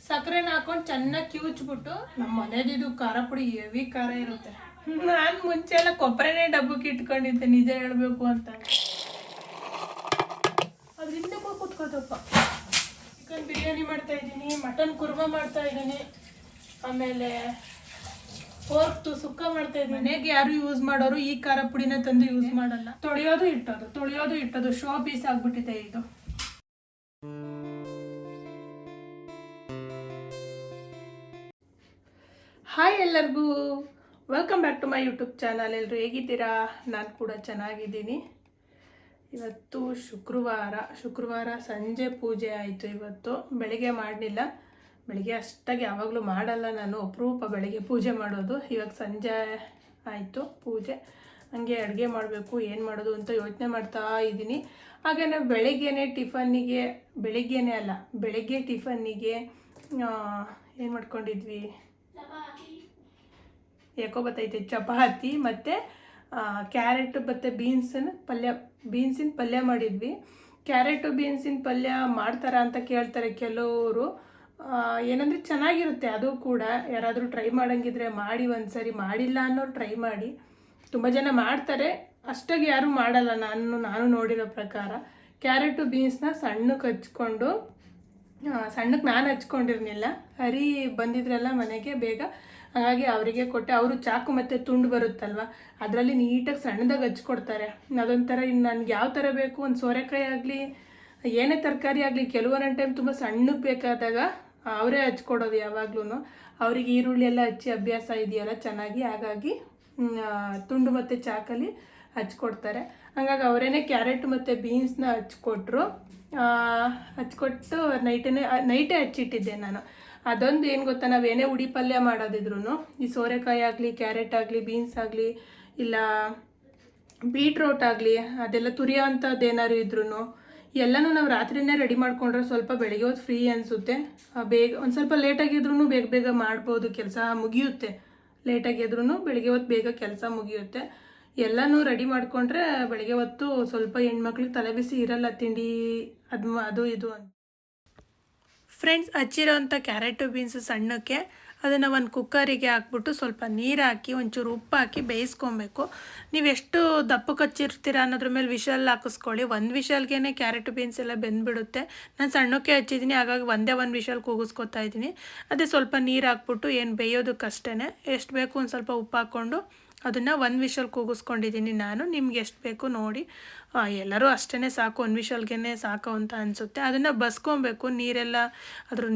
ಸಕ್ಕರೆನ ಹಾಕೊಂಡು ಚೆನ್ನಾಗಿ ಕಿವುಚ್ಬಿಟ್ಟು ನಮ್ಮ ಮನೇದಿದು ಖಾರ ಪುಡಿ ಹೆವಿ ಖಾರ ಇರುತ್ತೆ. ನಾನು ಮುಂಚೆ ಎಲ್ಲ ಕೊಬ್ಬರಿನೇ ಡಬ್ಬಕ್ಕೆ ಇಟ್ಕೊಂಡಿದ್ದೆ ನಿಜ ಹೇಳಬೇಕು ಅಂತ. ಅದರಿಂದ ಕೂತ್ಕೋತಪ್ಪ. ಚಿಕನ್ ಬಿರಿಯಾನಿ ಮಾಡ್ತಾ ಇದ್ದೀನಿ, ಮಟನ್ ಕುರ್ಮಾ ಮಾಡ್ತಾ ಇದ್ದೀನಿ, ಆಮೇಲೆ ಪೋರ್ಕ್ ಸುಕ್ಕ ಮಾಡ್ತಾ ಇದ್ದೀನಿ. ಮನೆಗೆ ಯಾರು ಯೂಸ್ ಮಾಡೋರು ಈ ಖಾರ ಪುಡಿನ ತಂದು ಯೂಸ್ ಮಾಡಲ್ಲ. ತೊಳೆಯೋದು ಇಟ್ಟೋದು ಶೋ ಪೀಸ್ ಆಗ್ಬಿಟ್ಟಿದೆ ಇದು. ಹಾಯ್ ಎಲ್ಲರಿಗೂ, welcome back to my YouTube channel. ಎಲ್ಲರೂ ಹೇಗಿದ್ದೀರಾ? ನಾನು ಕೂಡ ಚೆನ್ನಾಗಿದ್ದೀನಿ. ಇವತ್ತು ಶುಕ್ರವಾರ ಸಂಜೆ ಪೂಜೆ ಆಯಿತು. ಇವತ್ತು ಬೆಳಿಗ್ಗೆ ಮಾಡಲಿಲ್ಲ, ಬೆಳಿಗ್ಗೆ ಅಷ್ಟಾಗಿ ಯಾವಾಗಲೂ ಮಾಡಲ್ಲ ನಾನು, ಅಪರೂಪ ಬೆಳಿಗ್ಗೆ ಪೂಜೆ ಮಾಡೋದು. ಇವಾಗ ಸಂಜೆ ಆಯಿತು ಪೂಜೆ, ಹಂಗೆ ಅಡುಗೆ ಮಾಡಬೇಕು, ಏನು ಮಾಡೋದು ಅಂತ ಯೋಚನೆ ಮಾಡ್ತಾ ಇದ್ದೀನಿ. ಹಾಗೆಯೇ ಬೆಳಿಗ್ಗೆ ಟಿಫನ್ನಿಗೆ ಏನು ಮಾಡ್ಕೊಂಡಿದ್ವಿ, ಯಾಕೋ ಬತ್ತೈತೆ, ಚಪಾತಿ ಮತ್ತು ಕ್ಯಾರೆಟ್ ಮತ್ತು ಬೀನ್ಸಿನ ಪಲ್ಯ ಮಾಡಿದ್ವಿ. ಕ್ಯಾರೆಟು ಬೀನ್ಸಿನ ಪಲ್ಯ ಮಾಡ್ತಾರಾ ಅಂತ ಕೇಳ್ತಾರೆ ಕೆಲವರು. ಏನಂದರೆ ಚೆನ್ನಾಗಿರುತ್ತೆ ಅದು ಕೂಡ. ಯಾರಾದರೂ ಟ್ರೈ ಮಾಡೋಂಗಿದ್ರೆ ಮಾಡಿ ಒಂದ್ಸರಿ, ಮಾಡಿಲ್ಲ ಅನ್ನೋರು ಟ್ರೈ ಮಾಡಿ. ತುಂಬ ಜನ ಮಾಡ್ತಾರೆ, ಅಷ್ಟಾಗಿ ಯಾರೂ ಮಾಡಲ್ಲ ನಾನು ನೋಡಿರೋ ಪ್ರಕಾರ. ಕ್ಯಾರೆಟು ಬೀನ್ಸ್ನ ಸಣ್ಣಕ್ಕೆ ಹಚ್ಕೊಂಡು, ಸಣ್ಣಕ್ಕೆ ನಾನು ಹಚ್ಕೊಂಡಿರ್ಲಿಲ್ಲ, ಹರಿ ಬಂದಿದ್ರಲ್ಲ ಮನೆಗೆ ಬೇಗ, ಹಾಗಾಗಿ ಅವರಿಗೆ ಕೊಟ್ಟೆ. ಅವರು ಚಾಕು ಮತ್ತು ತುಂಡು ಬರುತ್ತಲ್ವ, ಅದರಲ್ಲಿ ನೀಟಾಗಿ ಸಣ್ಣದಾಗಿ ಹಚ್ಕೊಡ್ತಾರೆ. ಅದೊಂಥರ ಇನ್ನು ನನಗೆ ಯಾವ ಥರ ಬೇಕು, ಒಂದು ಸೋರೆಕಾಯಿ ಆಗಲಿ ಏನೇ ತರಕಾರಿ ಆಗಲಿ, ಕೆಲವೊಂದು ಟೈಮ್ ತುಂಬ ಸಣ್ಣಕ್ಕೆ ಬೇಕಾದಾಗ ಅವರೇ ಹಚ್ಕೊಡೋದು ಯಾವಾಗ್ಲೂ. ಅವರಿಗೆ ಈರುಳ್ಳಿ ಎಲ್ಲ ಹಚ್ಚಿ ಅಭ್ಯಾಸ ಇದೆಯಲ್ಲ ಚೆನ್ನಾಗಿ, ಹಾಗಾಗಿ ತುಂಡು ಮತ್ತು ಚಾಕಲ್ಲಿ ಹಚ್ಕೊಡ್ತಾರೆ. ಹಾಗಾಗಿ ಅವರೇನೆ ಕ್ಯಾರೆಟ್ ಮತ್ತು ಬೀನ್ಸ್ನ ಹಚ್ಕೊಟ್ಟು ನೈಟೇ ಹಚ್ಚಿಟ್ಟಿದ್ದೆ ನಾನು. ಅದೊಂದು ಏನು ಗೊತ್ತಾ, ನಾವೇನೇ ಉಡಿ ಪಲ್ಯ ಮಾಡೋದಿದ್ರು, ಈ ಸೋರೆಕಾಯಿ ಆಗಲಿ, ಕ್ಯಾರೆಟ್ ಆಗಲಿ, ಬೀನ್ಸ್ ಆಗಲಿ, ಇಲ್ಲ ಬೀಟ್ರೋಟ್ ಆಗಲಿ, ಅದೆಲ್ಲ ತುರಿಯೋ ಅಂಥದ್ದು ಏನಾದ್ರು ಇದ್ರೂ ಎಲ್ಲನೂ ನಾವು ರಾತ್ರಿನೇ ರೆಡಿ ಮಾಡ್ಕೊಂಡ್ರೆ ಸ್ವಲ್ಪ ಬೆಳಿಗ್ಗೆ ಹೊತ್ತು ಫ್ರೀ ಅನಿಸುತ್ತೆ. ಬೇಗ ಒಂದು ಸ್ವಲ್ಪ ಲೇಟಾಗಿದ್ರೂ ಬೇಗ ಮಾಡ್ಬೋದು, ಕೆಲಸ ಮುಗಿಯುತ್ತೆ. ಲೇಟಾಗಿದ್ರೂ ಬೆಳಿಗ್ಗೆ ಹೊತ್ತು ಬೇಗ ಕೆಲಸ ಮುಗಿಯುತ್ತೆ. ಎಲ್ಲನೂ ರೆಡಿ ಮಾಡಿಕೊಂಡ್ರೆ ಬೆಳಿಗ್ಗೆ ಹೊತ್ತು ಸ್ವಲ್ಪ ಹೆಣ್ಮಕ್ಳಿಗೆ ತಲೆ ಬಿಸಿ ಇರಲ್ಲ, ತಿಂಡಿ ಅದು ಇದು ಅಂತ. ಫ್ರೆಂಡ್ಸ್, ಹಚ್ಚಿರೋಂಥ ಕ್ಯಾರೆಟು ಬೀನ್ಸು ಸಣ್ಣಕ್ಕೆ ಅದನ್ನು ಒಂದು ಕುಕ್ಕರಿಗೆ ಹಾಕ್ಬಿಟ್ಟು ಸ್ವಲ್ಪ ನೀರು ಹಾಕಿ ಒಂಚೂರು ಉಪ್ಪು ಹಾಕಿ ಬೇಯಿಸ್ಕೊಬೇಕು. ನೀವು ಎಷ್ಟು ದಪ್ಪಕ್ಕೆ ಹಚ್ಚಿರ್ತೀರ ಅನ್ನೋದ್ರ ಮೇಲೆ ವಿಷಲ್ ಹಾಕಿಸ್ಕೊಳ್ಳಿ. ಒಂದು ವಿಷಲ್ಗೆ ಕ್ಯಾರೆಟು ಬೀನ್ಸ್ ಎಲ್ಲ ಬೆಂದ್ಬಿಡುತ್ತೆ. ನಾನು ಸಣ್ಣಕ್ಕೆ ಹಚ್ಚಿದ್ದೀನಿ, ಹಾಗಾಗಿ ಒಂದು ವಿಷಲ್ ಕೂಗಿಸ್ಕೊತಾ ಇದ್ದೀನಿ. ಅದೇ ಸ್ವಲ್ಪ ನೀರು ಹಾಕ್ಬಿಟ್ಟು ಏನು ಬೇಯೋದಕ್ಕಷ್ಟೇ, ಎಷ್ಟು ಬೇಕು ಒಂದು ಸ್ವಲ್ಪ ಉಪ್ಪು ಹಾಕ್ಕೊಂಡು ಅದನ್ನು ಒಂದು ವಿಷಲ್ ಕೂಗಿಸ್ಕೊಂಡಿದ್ದೀನಿ ನಾನು. ನಿಮ್ಗೆ ಎಷ್ಟು ಬೇಕು ನೋಡಿ, ಎಲ್ಲರೂ ಅಷ್ಟೇ ಸಾಕು, ಒಂದು ವಿಷಲ್ಗೆ ಸಾಕು ಅಂತ ಅನಿಸುತ್ತೆ. ಅದನ್ನು ಬಸ್ಕೊಬೇಕು.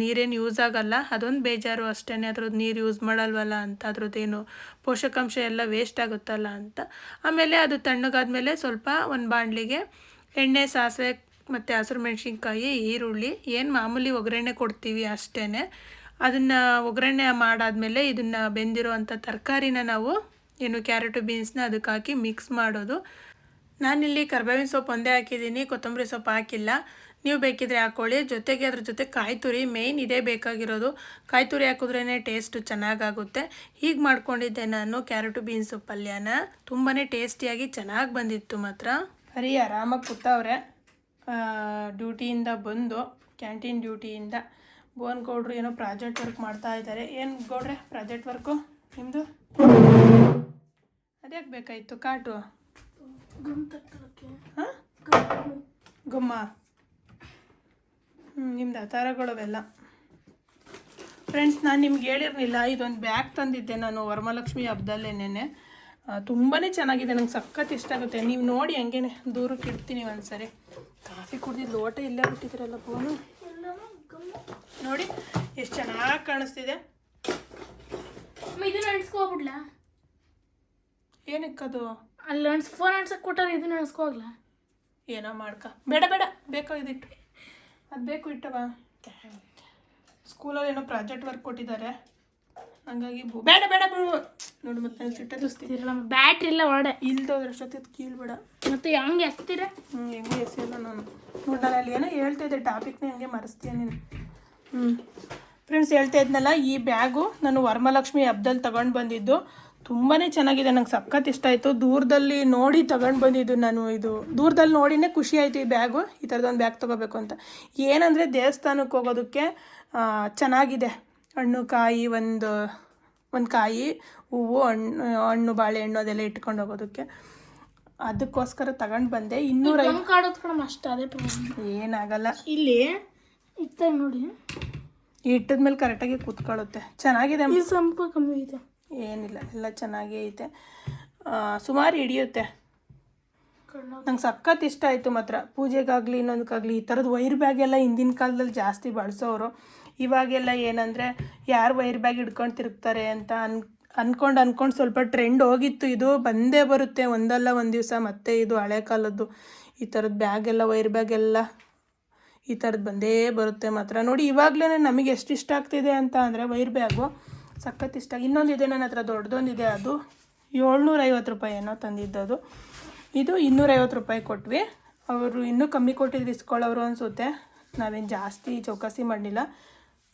ನೀರೇನು ಯೂಸ್ ಆಗಲ್ಲ, ಅದೊಂದು ಬೇಜಾರು ಅಷ್ಟೇ. ಅದ್ರದ್ದು ನೀರು ಯೂಸ್ ಮಾಡಲ್ವಲ್ಲ ಅಂತ, ಅದ್ರದ್ದೇನು ಪೋಷಕಾಂಶ ಎಲ್ಲ ವೇಸ್ಟ್ ಆಗುತ್ತಲ್ಲ ಅಂತ. ಆಮೇಲೆ ಅದು ತಣ್ಣಗಾದ್ಮೇಲೆ ಸ್ವಲ್ಪ ಒಂದು ಬಾಣಲಿಗೆ ಎಣ್ಣೆ, ಸಾಸಿವೆ ಮತ್ತು ಹಸಿರು ಮೆಣಸಿನ್ಕಾಯಿ, ಈರುಳ್ಳಿ, ಏನು ಮಾಮೂಲಿ ಒಗ್ಗರಣೆ ಕೊಡ್ತೀವಿ ಅಷ್ಟೇ. ಅದನ್ನು ಒಗ್ಗರಣೆ ಮಾಡಾದಮೇಲೆ ಇದನ್ನು ಬೆಂದಿರೋ ಅಂಥ ತರಕಾರಿನ ನಾವು ಕ್ಯಾರೆಟು ಬೀನ್ಸ್ನ ಅದಕ್ಕೆ ಹಾಕಿ ಮಿಕ್ಸ್ ಮಾಡೋದು. ನಾನಿಲ್ಲಿ ಕರ್ಬೇವಿನ ಸೊಪ್ಪು ಒಂದೇ ಹಾಕಿದ್ದೀನಿ, ಕೊತ್ತಂಬರಿ ಸೊಪ್ಪು ಹಾಕಿಲ್ಲ. ನೀವು ಬೇಕಿದ್ರೆ ಹಾಕ್ಕೊಳ್ಳಿ. ಜೊತೆಗೆ ಅದ್ರ ಜೊತೆ ಕಾಯಿ ತುರಿ, ಮೇಯ್ನ್ ಇದೇ ಬೇಕಾಗಿರೋದು. ಕಾಯಿ ತುರಿ ಹಾಕಿದ್ರೇ ಟೇಸ್ಟು ಚೆನ್ನಾಗಾಗುತ್ತೆ. ಹೀಗೆ ಮಾಡ್ಕೊಂಡಿದ್ದೆ ನಾನು ಕ್ಯಾರೆಟು ಬೀನ್ಸು ಪಲ್ಯನ. ತುಂಬಾ ಟೇಸ್ಟಿಯಾಗಿ ಚೆನ್ನಾಗಿ ಬಂದಿತ್ತು ಮಾತ್ರ. ಹರಿ ಆರಾಮಾಗಿ ಕೂತವ್ರೆ, ಡ್ಯೂಟಿಯಿಂದ ಬಂದು, ಕ್ಯಾಂಟೀನ್ ಡ್ಯೂಟಿಯಿಂದ. ಭುವನ್ ಗೌಡ್ರು ಏನೋ ಪ್ರಾಜೆಕ್ಟ್ ವರ್ಕ್ ಮಾಡ್ತಾ ಇದ್ದಾರೆ. ಏನು ಗೌಡ್ರೆ ಪ್ರಾಜೆಕ್ಟ್ ವರ್ಕು ನಿಮ್ಮದು? ಅದ್ಯಾಕೆ ಬೇಕಾಯಿತು ಕಾಟು? ಹಾಂ, ಗುಮ್ಮ. ನಿಮ್ದು ಅವತಾರಗಳವೆಲ್ಲ. ಫ್ರೆಂಡ್ಸ್, ನಾನು ನಿಮ್ಗೆ ಹೇಳಿರಲಿಲ್ಲ, ಇದೊಂದು ಬ್ಯಾಗ್ ತಂದಿದ್ದೆ ನಾನು ವರಮಹಾಲಕ್ಷ್ಮಿ ಹಬ್ಬದಲ್ಲೇನೆ. ತುಂಬಾ ಚೆನ್ನಾಗಿದೆ, ನಂಗೆ ಸಖತ್ ಇಷ್ಟ ಆಗುತ್ತೆ. ನೀವು ನೋಡಿ, ಹಂಗೇನೆ ದೂರಕ್ಕೆ ಇಡ್ತೀನಿ ಒಂದ್ಸರಿ. ಕಾಫಿ ಕುಡ್ದಿದ್ದು ಲೋಟ ಇಲ್ಲೇ ಬಿಟ್ಟಿದ್ದೀರಲ್ಲ ಫೋನು. ನೋಡಿ ಎಷ್ಟು ಚೆನ್ನಾಗಿ ಕಾಣಿಸ್ತಿದೆ. ಇದನ್ನ ಅಣಿಸ್ಕೋಬಿಡ್ಲಾ? ಏನಕ್ಕದು? ಅಲ್ಲಿ ಫೋನ್ ಅನ್ಸಕ್ಕೆ ಕೊಟ್ಟಾರೆ, ಇದನ್ನ ಅಣಿಸ್ಕೋಗ್ಲ? ಏನೋ ಮಾಡ್ಕ. ಬೇಡ ಬೇಕೋ ಇದಿಟ್ಟು, ಅದು ಬೇಕು ಇಟ್ಟವ. ಸ್ಕೂಲಲ್ಲಿ ಏನೋ ಪ್ರಾಜೆಕ್ಟ್ ವರ್ಕ್ ಕೊಟ್ಟಿದ್ದಾರೆ, ಹಂಗಾಗಿ ಬೇಡ ನೋಡಿ. ಮತ್ತೆ ಸಿಟ್ಟಿರಲ್ಲ, ಬ್ಯಾಟ್ರಿ ಇಲ್ಲ ಒಳಗಡೆ, ಇಲ್ದೋದ್ರೆ ಅಷ್ಟೊತ್ತಿಗೆ ಕೀಳ್ಬೇಡ. ಮತ್ತೆ ಹಂಗೆ ಎಸ್ತೀರ? ಹೆಂಗೆ ಎಸಿಲ್ಲ ನಾನು. ನೋಡಿ, ನಾನು ಅಲ್ಲಿ ಏನೋ ಹೇಳ್ತಾ ಇದ್ದೆ, ಟಾಪಿಕ್ನೇ ಹಂಗೆ ಮರೆಸ್ತೀಯ ನೀನು. ಫ್ರೆಂಡ್ಸ್, ಹೇಳ್ತಾ ಇದ್ನಲ್ಲ, ಈ ಬ್ಯಾಗು ನಾನು ವರಮಹಾಲಕ್ಷ್ಮಿ ಹಬ್ಬದಲ್ಲಿ ತಗೊಂಡು ಬಂದಿದ್ದು. ತುಂಬಾ ಚೆನ್ನಾಗಿದೆ, ನಂಗೆ ಸಖತ್ ಇಷ್ಟ ಆಯಿತು. ದೂರದಲ್ಲಿ ನೋಡಿ ತಗೊಂಡು ಬಂದಿದ್ದು ನಾನು. ಇದು ದೂರದಲ್ಲಿ ನೋಡಿನೇ ಖುಷಿ ಆಯಿತು ಈ ಬ್ಯಾಗು, ಈ ಥರದೊಂದು ಬ್ಯಾಗ್ ತೊಗೋಬೇಕು ಅಂತ. ಏನಂದರೆ ದೇವಸ್ಥಾನಕ್ಕೆ ಹೋಗೋದಕ್ಕೆ ಚೆನ್ನಾಗಿದೆ. ಹಣ್ಣು ಕಾಯಿ ಒಂದು ಕಾಯಿ, ಹೂವು, ಹಣ್ಣು ಬಾಳೆಹಣ್ಣು ಅದೆಲ್ಲ ಇಟ್ಕೊಂಡು ಹೋಗೋದಕ್ಕೆ, ಅದಕ್ಕೋಸ್ಕರ ತಗೊಂಡು ಬಂದೆ. 250 ಕಾಡೋದು ಕೂಡ ಅಷ್ಟೇ, ಅದೇ ಪ್ರಾಬ್ಲಮ್. ಏನಾಗಲ್ಲ, ಇಲ್ಲಿ ಇತ್ತಾಗ ನೋಡಿ ಇಟ್ಟಿದ್ಮೇಲೆ ಕರೆಕ್ಟಾಗಿ ಕೂತ್ಕೊಳ್ಳುತ್ತೆ. ಚೆನ್ನಾಗಿದೆ, ಸ್ವಲ್ಪ ಕಮ್ಮಿ ಇದೆ. ಏನಿಲ್ಲ, ಎಲ್ಲ ಚೆನ್ನಾಗೇ ಐತೆ. ಸುಮಾರು ಹಿಡಿಯುತ್ತೆ. ನಂಗೆ ಸಖತ್ ಇಷ್ಟ ಆಯಿತು ಮಾತ್ರ. ಪೂಜೆಗಾಗಲಿ ಇನ್ನೊಂದಕ್ಕಾಗಲಿ ಈ ಥರದ್ದು ವೈರ್ ಬ್ಯಾಗ್ ಎಲ್ಲ ಹಿಂದಿನ ಕಾಲದಲ್ಲಿ ಜಾಸ್ತಿ ಬಳಸೋರು. ಇವಾಗೆಲ್ಲ ಏನಂದರೆ ಯಾರು ವೈರ್ ಬ್ಯಾಗ್ ಹಿಡ್ಕೊಂಡು ತಿರುಗ್ತಾರೆ ಅಂತ ಅಂದ್ಕೊಂಡು ಸ್ವಲ್ಪ ಟ್ರೆಂಡ್ ಹೋಗಿತ್ತು. ಇದು ಬಂದೇ ಬರುತ್ತೆ, ಒಂದಲ್ಲ ಒಂದು ದಿವಸ ಮತ್ತೆ. ಇದು ಹಳೆ ಕಾಲದ್ದು ಈ ಥರದ್ದು ಬ್ಯಾಗೆಲ್ಲ, ವೈರ್ ಬ್ಯಾಗೆಲ್ಲ ಈ ಥರದ್ದು ಬಂದೇ ಬರುತ್ತೆ ಮಾತ್ರ. ನೋಡಿ ಇವಾಗಲೇ ನಮಗೆ ಎಷ್ಟು ಇಷ್ಟ ಆಗ್ತಿದೆ ಅಂತ ಅಂದರೆ ವೈರ್ ಬ್ಯಾಗು ಸಖತ್ ಇಷ್ಟ. ಇನ್ನೊಂದಿದೆ ನನ್ನ ಹತ್ರ, ದೊಡ್ಡದೊಂದಿದೆ, ಅದು 750 ರೂಪಾಯಿ ಏನೋ ತಂದಿದ್ದದು. ಇದು 250 ರೂಪಾಯಿ ಕೊಟ್ವಿ. ಅವರು ಇನ್ನೂ ಕಮ್ಮಿ ಕೊಟ್ಟಿದ್ದು ಇಸ್ಕೊಳ್ಳೋರು ಅನಿಸುತ್ತೆ. ನಾವೇನು ಜಾಸ್ತಿ ಚೌಕಾಸಿ ಮಾಡಲಿಲ್ಲ,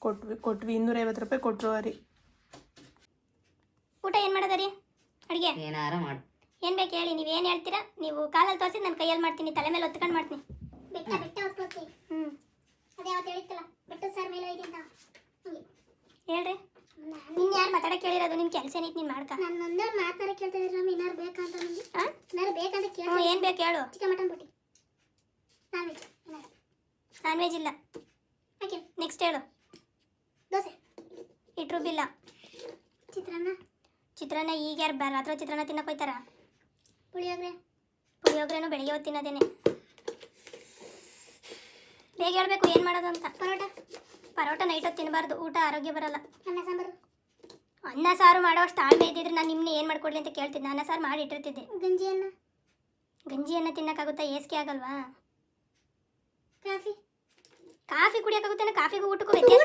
ಕೊಟ್ವಿ 250 ರೂಪಾಯಿ ಕೊಟ್ಟರು ರೀ. ಊಟ ಏನು ಮಾಡೋದ ರೀ? ಅಡುಗೆ ಏನಾರ ಮಾಡು. ಏನು ಬೇಕು ಹೇಳಿ, ನೀವೇನು ಹೇಳ್ತೀರಾ? ನೀವು ಕಾಲಲ್ಲಿ ತೋರಿಸಿ ನಾನು ಕೈಯಲ್ಲಿ ಮಾಡ್ತೀನಿ, ತಲೆ ಮೇಲೆ ಹೊತ್ಕೊಂಡು ಮಾಡ್ತೀನಿ. ಬೆಟ್ಟ ಹೊತ್ಕೊಳ್ತೀನಿ. ಅದೇ ಅವತ್ತು ಹೇಳಿತ್ತಲ್ಲ, ಬೆಟ್ಟದ ಸಾರ್ ಮೇಲೆ ಹೋಯ್ತಿಂತ. ಹೇಳ್ರಿ, ನಿನ್ನ ಯಾರು ಮಾತಾಡಕ್ಕೆ ಕೇಳಿರೋದು? ನಿನ್ನ ಕೆಲಸ ಏನೈತಿ, ನೀನು ಮಾಡ್ಕ. ನಾನು ಒಂದವ್ರು ಮಾತಾಡಕ್ಕೆ ಕೇಳ್ತಾ ಇದ್ರೆ ನಮ್ಮ ಏನಾರು ಬೇಕಂತ ನಿಮಗೆ? ಏನಾರು ಬೇಕಂತ ಕೇಳಿ. ಏನು ಬೇಕು ಹೇಳು? ಚಿಕನ್ ಮಟನ್ ಬೋಟಿ, ನಾನ್ ವೆಜ್ ಇಲ್ಲ. ಓಕೆ, ನೆಕ್ಸ್ಟ್ ಹೇಳು. ದೋಸೆ, ಇಟ್ರು ಬಿಲ್ಲ. ಚಿತ್ರಾನ್ನ ಈಗ ಯಾರು ರಾತ್ರಿ ಚಿತ್ರಾನ್ನ ತಿನ್ನಕ್ಕೆ ಹೋಯ್ತಾರ? ಪುಳಿಯೋಗ್ರೆನೂ ಬೆಳಿಗ್ಗೆ ಹೊತ್ತು ತಿನ್ನೋದೇನೆ. ಬೇಗ ಹೇಳ್ಬೇಕು ಏನು ಮಾಡೋದು ಅಂತ. ಪರೋಟ ನೈಟ್ ಹೊತ್ತು ತಿನ್ನಬಾರ್ದು, ಊಟ ಆರೋಗ್ಯ ಬರಲ್ಲ. ಅನ್ನ ಸಾರು ಮಾಡೋಷ್ಟು ತಾಳ್ಮೆ ಇದ್ದಿದ್ರೆ ನಾನು ನಿಮ್ಮನ್ನ ಏನು ಮಾಡ್ಕೊಡ್ಲಿ ಅಂತ ಕೇಳ್ತಿದ್ದೆ. ಅನ್ನ ಸಾರು ಮಾಡಿ ಇಟ್ಟಿರ್ತಿದ್ದೆ. ಗಂಜಿಯನ್ನು ತಿನ್ನೋಕ್ಕಾಗುತ್ತಾ? ಏಸ್ಕೆ ಆಗಲ್ವಾ? ಕಾಫಿ ಕುಡಿಯೋಕ್ಕಾಗುತ್ತೆ? ಕಾಫಿಗೂ ಊಟಕ್ಕೂ ವ್ಯತ್ಯಾಸ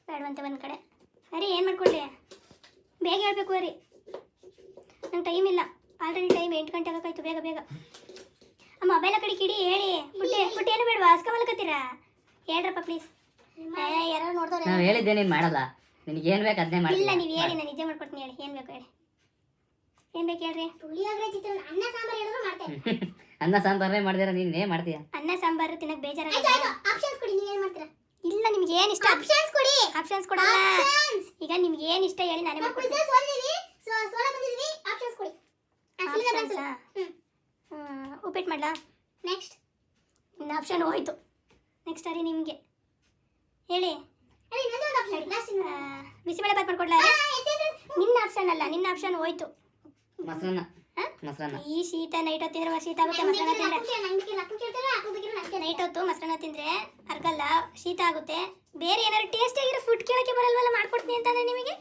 ಬೇಡವಂತೆ ಒಂದು ಕಡೆ. ಅರಿ ಏನು ಮಾಡ್ಕೊಳ್ಳಿ, ಬೇಗ ಹೇಳ್ಬೇಕು ಅರಿ, ನಂಗೆ ಟೈಮ್ ಇಲ್ಲ. ಆಲ್ರೆಡಿ ಟೈಮ್ 8 ಗಂಟೆ ಆಗೋಕ್ಕಾಯ್ತು. ಬೇಗ ಬೇಗ ಆ ಮೊಬೈಲ ಕಡೆ ಕಿಡಿ ಹೇಳಿ. ಪುಟ್ಟಿ ಏನು ಬೇಡವಾ? ಅಸ್ಕೊಂಬಲ್ಕತ್ತೀರಾ? ಹೇಳ್ರಪ್ಪ ಪ್ಲೀಸ್. ಯಾರು ನೋಡ್ದವ್ರೆ? ನಾವು ಹೇಳಿದ್ದೆ ನೀನು ಮಾಡಲ್ಲ. ನಿನಗೆ ಏನು ಬೇಕು ಅದನ್ನೇ ಮಾಡಿ. ಇಲ್ಲ, ನೀವು ಹೇಳಿ, ನಾನು ನಿಜ ಮಾಡ್ಕೊಡ್ತೀನಿ. ಹೇಳಿ ಏನು ಬೇಕು ಹೇಳಿ. ಏನು ಬೇಕು ಹೇಳ್ರಿ? ಪುಳಿಯೋಗರೆ, ಚಿತ್ರಾನ್ನ, ಅನ್ನ ಸಾಂಬಾರು ಹೇಳಿದ್ರು ಮಾಡ್ತೇನೆ. ಅನ್ನ ಸಾಂಬಾರೇ ಮಾಡಿದ್ರೆ ನೀನು ಏನು ಮಾಡ್ತೀಯ? ಅನ್ನ ಸಾಂಬಾರು ತಿನ್ನಕ್ಕೆ ಬೇಜಾರಾಗುತ್ತೆ. ಆಪ್ಷನ್ಸ್ ಕೊಡಿ, ನೀವು ಏನು ಮಾಡ್ತೀರಾ? ಇಲ್ಲ, ನಿಮ್ಗೆ ಏನು ಇಷ್ಟ? ಆಪ್ಷನ್ಸ್ ಕೊಡಿ. ಆಪ್ಷನ್ಸ್ ಕೊಡಲ್ಲ. ಈಗ ನಿಮ್ಗೆ ಏನು ಇಷ್ಟ ಹೇಳಿ, ನಾನೇ ಮಾಡ್ಕೊಡ್ತೀನಿ. ಆಪ್ಷನ್ಸ್ ಕೊಡಿ. ಉಪ್ಪಿಟ್ಟು ಮಾಡಲಾ? ನೆಕ್ಸ್ಟ್ ಇನ್ನು ಆಪ್ಷನ್ ಹೋಯ್ತು. ನೆಕ್ಸ್ಟ್ ಅರಿ ನಿಮಗೆ ಹೇಳಿ. ಬಿಸಿಬೇಳೆ ಬಾತ್ ಮಾಡ್ಕೊಡ್ಲಾ? ನಿನ್ನ ಆಪ್ಷನ್ ಅಲ್ಲ, ನಿನ್ನ ಆಪ್ಷನ್ ಹೋಯ್ತು. ಮೊಸರನ್ನ. ಈ ಶೀತ ನೈಟ್ ಹೊತ್ತು ತಿಂದ್ರೆ ಶೀತ ಆಗುತ್ತೆ. ಮೊಸರನ್ನ ತಿಂದ್ರೆ ನೈಟ್ ಹೊತ್ತು ಮೊಸರನ್ನ ತಿಂದ್ರೆ ಅರ್ಗಲ್ಲ, ಶೀತ ಆಗುತ್ತೆ. ಬೇರೆ ಏನಾದ್ರು ಟೇಸ್ಟ್ ಆಗಿರೋ ಫುಡ್ ಕೇಳಕ್ಕೆ ಬರಲ್ವಲ್ಲ, ಮಾಡ್ಕೊಡ್ತೀನಿ ಅಂತಂದ್ರೆ ನಿಮಗೆ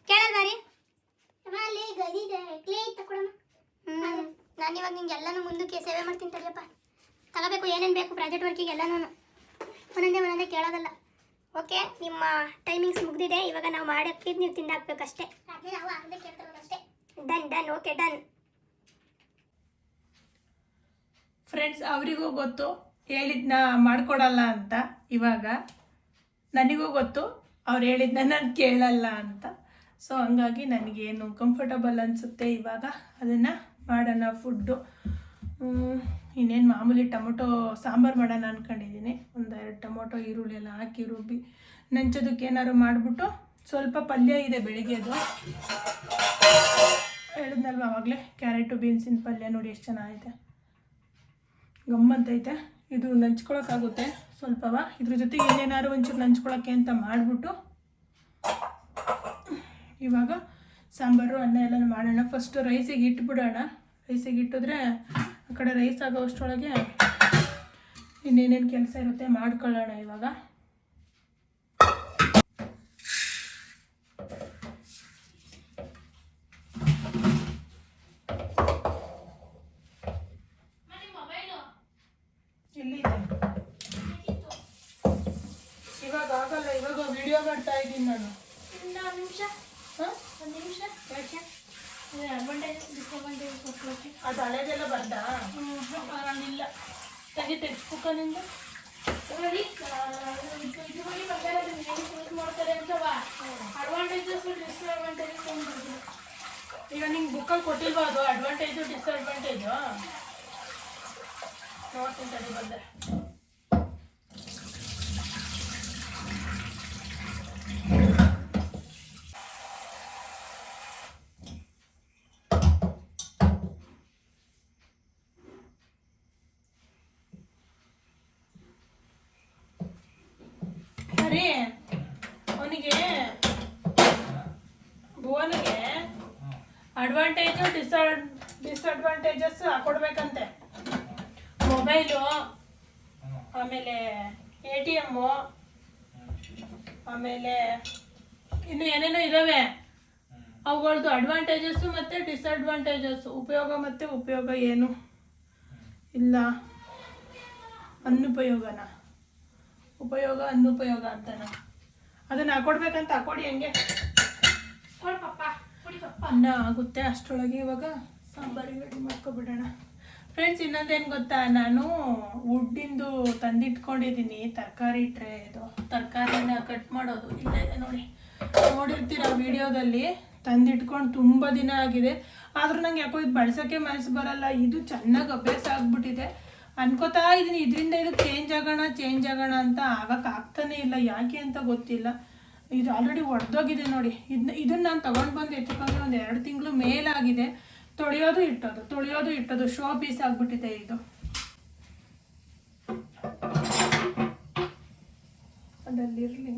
ಕೇಳಲ್ವಾ ರೀ? ನಾನು ಇವಾಗ ನಿಂಗೆ ಎಲ್ಲನೂ ಮುಂದಕ್ಕೆ ಸೇವೆ ಮಾಡ್ತೀನಿ. ತಡಿಯಪ್ಪ, ತಗೋಬೇಕು ಏನೇನು ಬೇಕು ಪ್ರಾಜೆಕ್ಟ್ ವರ್ಕಿಗೆ ಎಲ್ಲನೂ ಒಂದೊಂದೇ ಕೇಳೋದಲ್ಲ. ಓಕೆ, ನಿಮ್ಮ ಟೈಮಿಂಗ್ಸ್ ಮುಗ್ದಿದೆ. ಇವಾಗ ನಾವು ಮಾಡಿ ಹಾಕಿದ್ದು ನೀವು ತಿಂದಾಕ್ಬೇಕಷ್ಟೇ. ಡನ್. Okay, done. ಫ್ರೆಂಡ್ಸ್, ಅವರಿಗೂ ಗೊತ್ತು ಹೇಳಿದ್ನ ಮಾಡ್ಕೊಡಲ್ಲ ಅಂತ. ಇವಾಗ ನನಗೂ ಗೊತ್ತು ಅವ್ರು ಹೇಳಿದ್ನ ನಾನು ಕೇಳಲ್ಲ ಅಂತ. ಸೊ ಹಂಗಾಗಿ ನನಗೇನು ಕಂಫರ್ಟಬಲ್ ಅನಿಸುತ್ತೆ ಇವಾಗ ಅದನ್ನು ಮಾಡೋಣ ಫುಡ್ಡು. ಇನ್ನೇನು ಮಾಮೂಲಿ ಟೊಮೊಟೊ ಸಾಂಬಾರು ಮಾಡೋಣ ಅಂದ್ಕೊಂಡಿದ್ದೀನಿ. 1-2 ಟೊಮೊಟೊ ಈರುಳ್ಳಿ ಎಲ್ಲ ಹಾಕಿ ರುಬ್ಬಿ ನೆಂಚೋದಕ್ಕೆ ಏನಾದ್ರು ಮಾಡಿಬಿಟ್ಟು, ಸ್ವಲ್ಪ ಪಲ್ಯ ಇದೆ ಬೆಳಿಗ್ಗೆದು, ಹೇಳಿದ್ನಲ್ವ ಆವಾಗಲೇ, ಕ್ಯಾರೆಟು ಬೀನ್ಸಿನ ಪಲ್ಯ. ನೋಡಿ ಎಷ್ಟು ಚೆನ್ನಾಗೈತೆ, ಗಮ್ಮತ್ತೈತೆ. ಇದು ನಂಚ್ಕೊಳಕ್ಕಾಗುತ್ತೆ ಸ್ವಲ್ಪವ. ಇದ್ರ ಜೊತೆಗೆ ಇನ್ನೇನಾದ್ರು ಒಂಚೂರು ನಂಚ್ಕೊಳಕ್ಕೆ ಅಂತ ಮಾಡಿಬಿಟ್ಟು ಇವಾಗ ಸಾಂಬಾರು ಅನ್ನ ಎಲ್ಲ ಮಾಡೋಣ. ಫಸ್ಟು ರೈಸಿಗೆ ಇಟ್ಬಿಡೋಣ. ರೈಸಿಗೆ ಇಟ್ಟಿದ್ರೆ ಆ ಕಡೆ ರೈಸ್ ಆಗೋ ಅಷ್ಟರೊಳಗೆ ಇನ್ನೇನೇನು ಕೆಲಸ ಇರುತ್ತೆ ಮಾಡ್ಕೊಳ್ಳೋಣ ಇವಾಗ. ಎಲ್ಲಿದೆ? ಇವಾಗ ಆಗಲ್ಲ, ಇವಾಗ ವಿಡಿಯೋ ಮಾಡ್ತಾ ಇದ್ದೀನಿ ನಾನು. ಒಂದು ನಿಮಿಷ. ಯಾಕೆ? ಅಡ್ವಾಂಟೇಜ್ ಡಿಸ್ಅಡ್ವಾಂಟೇಜ್ ಕೊಟ್ಬಿಟ್ಟು ಅದು ಹಳೇದೆಲ್ಲ ಬರ್ದಾ? ಇಲ್ಲ ತೆಗಿ, ತೆಗೆಸ್ಬೇಕನಿಂದ ಈಗ ನಿಂಗೆ ಬುಕ್ಕಲ್ಲಿ ಕೊಟ್ಟಿಲ್ವಾ ಅದು ಅಡ್ವಾಂಟೇಜು ಡಿಸ್ಅಡ್ವಾಂಟೇಜು ನೋಡ್ತೀನಿ ತಡಿ ಬಂದೆ. ಸರಿ ಅವನಿಗೆ ಭುವನಿಗೆ ಅಡ್ವಾಂಟೇಜು ಡಿಸ್ಅಡ್ವಾಂಟೇಜಸ್ ಹಾಕೊಡ್ಬೇಕಂತೆ. ಮೊಬೈಲು, ಆಮೇಲೆ ATM, ಆಮೇಲೆ ಇನ್ನು ಏನೇನೋ ಇದ್ದಾವೆ. ಅವುಗಳದ್ದು ಅಡ್ವಾಂಟೇಜಸ್ಸು ಮತ್ತು ಡಿಸ್ಅಡ್ವಾಂಟೇಜಸ್ಸು, ಉಪಯೋಗ ಮತ್ತು ಉಪಯೋಗ ಏನು ಇಲ್ಲ, ಅನುಪಯೋಗನ ಉಪಯೋಗ ಅನುಪಯೋಗ ಅಂತನ ಅದನ್ನು ಹಾಕೊಡ್ಬೇಕಂತ. ಹಾಕೊಡಿ ಹಂಗೆ ಅನ್ನ ಆಗುತ್ತೆ ಅಷ್ಟರೊಳಗೆ. ಇವಾಗ ಸಾಂಬಾರಿಗೆ ರೆಡಿ ಮಾಡ್ಕೊಬಿಡೋಣ. ಫ್ರೆಂಡ್ಸ್, ಇನ್ನೊಂದೇನು ಗೊತ್ತಾ, ನಾನು ವುಡ್ಡಿಂದು ತಂದಿಟ್ಕೊಂಡಿದ್ದೀನಿ ತರಕಾರಿ ಟ್ರೇ. ಇದು ತರಕಾರಿನ ಕಟ್ ಮಾಡೋದು ಇಲ್ಲೇ ಇದೆ ನೋಡಿ, ನೋಡಿರ್ತೀರ ವಿಡಿಯೋದಲ್ಲಿ. ತಂದಿಟ್ಕೊಂಡು ತುಂಬ ದಿನ ಆಗಿದೆ, ಆದರೂ ನಂಗೆ ಯಾಕೋ ಇದು ಬಳಸೋಕ್ಕೆ ಮನಸ್ಸು ಬರಲ್ಲ. ಇದು ಚೆನ್ನಾಗಿ ಅಭ್ಯಾಸ ಆಗ್ಬಿಟ್ಟಿದೆ. ಅನ್ಕೋತಾ ಇದ್ದೀನಿ ಇದರಿಂದ ಇದು ಚೇಂಜ್ ಆಗೋಣ ಅಂತ. ಆಗ್ತಾನೇ ಇಲ್ಲ, ಯಾಕೆ ಅಂತ ಗೊತ್ತಿಲ್ಲ. ಇದು ಆಲ್ರೆಡಿ ಒಡೆದೋಗಿದೆ ನೋಡಿ. ಇದನ್ನ ನಾನು ತೊಗೊಂಡು ಬಂದು ಹೆಚ್ಚು ಕಮ್ಮಿ ಒಂದು 2 ತಿಂಗಳು ಮೇಲಾಗಿದೆ. ತೊಳೆಯೋದು ಇಟ್ಟೋದು ಶೋ ಪೀಸ್ ಆಗಿಬಿಟ್ಟಿದೆ ಇದು. ಅದಲ್ಲಿರಲಿ.